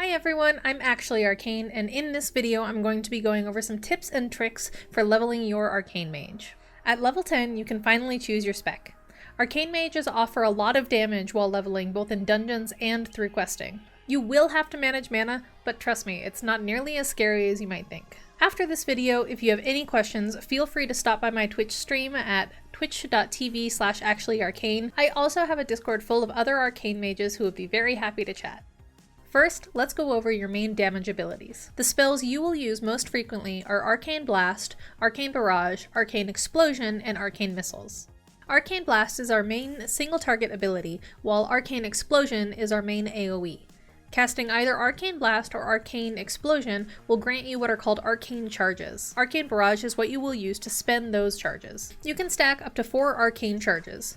Hi everyone, I'm actually Arcane, and in this video I'm going to be going over some tips and tricks for leveling your Arcane Mage. At level 10, you can finally choose your spec. Arcane Mages offer a lot of damage while leveling both in dungeons and through questing. You will have to manage mana, but trust me, it's not nearly as scary as you might think. After this video, if you have any questions, feel free to stop by my Twitch stream at twitch.tv/actuallyarcane. I also have a Discord full of other Arcane Mages who would be very happy to chat. First, let's go over your main damage abilities. The spells you will use most frequently are Arcane Blast, Arcane Barrage, Arcane Explosion, and Arcane Missiles. Arcane Blast is our main single target ability, while Arcane Explosion is our main AoE. Casting either Arcane Blast or Arcane Explosion will grant you what are called Arcane Charges. Arcane Barrage is what you will use to spend those charges. You can stack up to 4 Arcane Charges.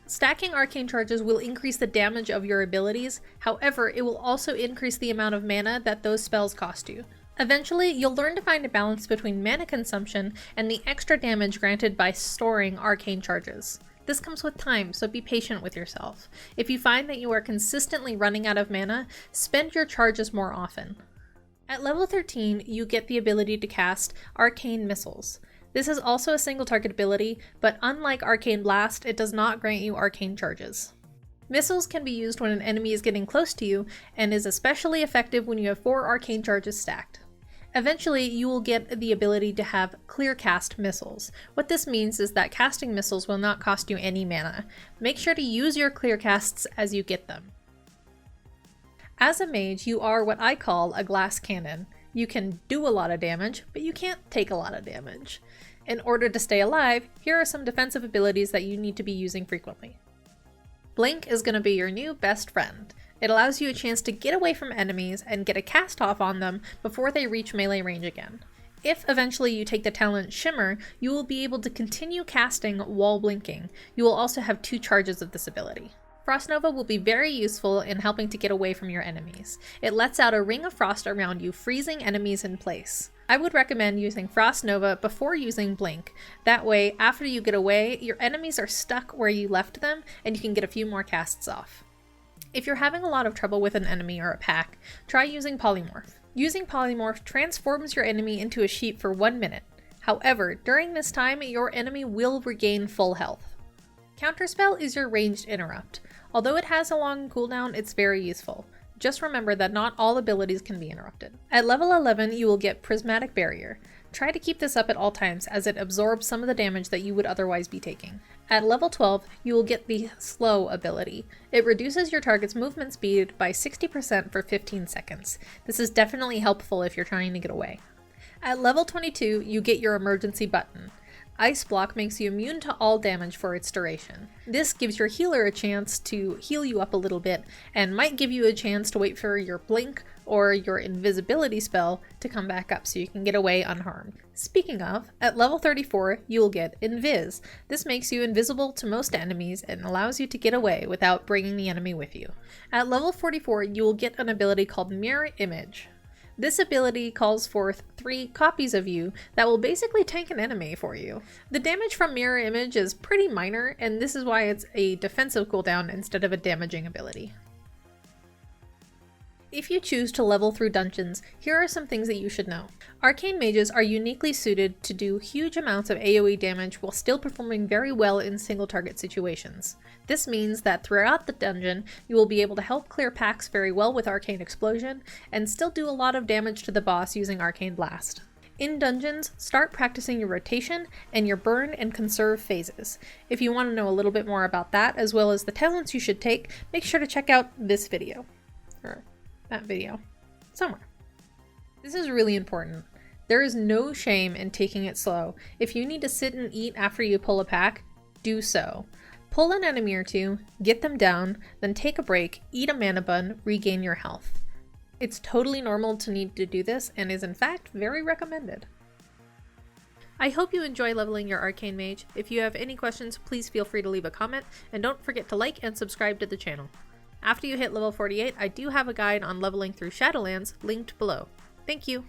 Stacking Arcane Charges will increase the damage of your abilities, however, it will also increase the amount of mana that those spells cost you. Eventually, you'll learn to find a balance between mana consumption and the extra damage granted by storing Arcane Charges. This comes with time, so be patient with yourself. If you find that you are consistently running out of mana, spend your charges more often. At level 13, you get the ability to cast Arcane Missiles. This is also a single target ability, but unlike Arcane Blast, it does not grant you Arcane Charges. Missiles can be used when an enemy is getting close to you, and is especially effective when you have 4 Arcane Charges stacked. Eventually, you will get the ability to have Clear Cast Missiles. What this means is that casting missiles will not cost you any mana. Make sure to use your Clear Casts as you get them. As a mage, you are what I call a glass cannon. You can do a lot of damage, but you can't take a lot of damage. In order to stay alive, here are some defensive abilities that you need to be using frequently. Blink is going to be your new best friend. It allows you a chance to get away from enemies and get a cast off on them before they reach melee range again. If eventually you take the talent Shimmer, you will be able to continue casting while blinking. You will also have 2 charges of this ability. Frost Nova will be very useful in helping to get away from your enemies. It lets out a ring of frost around you, freezing enemies in place. I would recommend using Frost Nova before using Blink. That way, after you get away, your enemies are stuck where you left them, and you can get a few more casts off. If you're having a lot of trouble with an enemy or a pack, try using Polymorph. Using Polymorph transforms your enemy into a sheep for 1 minute. However, during this time, your enemy will regain full health. Counterspell is your ranged interrupt. Although it has a long cooldown, it's very useful. Just remember that not all abilities can be interrupted. At level 11, you will get Prismatic Barrier. Try to keep this up at all times as it absorbs some of the damage that you would otherwise be taking. At level 12, you will get the Slow ability. It reduces your target's movement speed by 60% for 15 seconds. This is definitely helpful if you're trying to get away. At level 22, you get your Emergency button. Ice Block makes you immune to all damage for its duration. This gives your healer a chance to heal you up a little bit, and might give you a chance to wait for your Blink or your Invisibility spell to come back up so you can get away unharmed. Speaking of, at level 34, you will get Invis. This makes you invisible to most enemies and allows you to get away without bringing the enemy with you. At level 44, you will get an ability called Mirror Image. This ability calls forth 3 copies of you that will basically tank an enemy for you. The damage from Mirror Image is pretty minor, and this is why it's a defensive cooldown instead of a damaging ability. If you choose to level through dungeons, here are some things that you should know. Arcane Mages are uniquely suited to do huge amounts of AoE damage while still performing very well in single target situations. This means that throughout the dungeon, you will be able to help clear packs very well with Arcane Explosion, and still do a lot of damage to the boss using Arcane Blast. In dungeons, start practicing your rotation and your burn and conserve phases. If you want to know a little bit more about that, as well as the talents you should take, make sure to check out this video. Or that video. Somewhere. This is really important. There is no shame in taking it slow. If you need to sit and eat after you pull a pack, do so. Pull an enemy or 2, get them down, then take a break, eat a mana bun, regain your health. It's totally normal to need to do this, and is in fact very recommended. I hope you enjoy leveling your Arcane Mage. If you have any questions, please feel free to leave a comment, and don't forget to like and subscribe to the channel. After you hit level 48, I do have a guide on leveling through Shadowlands linked below. Thank you!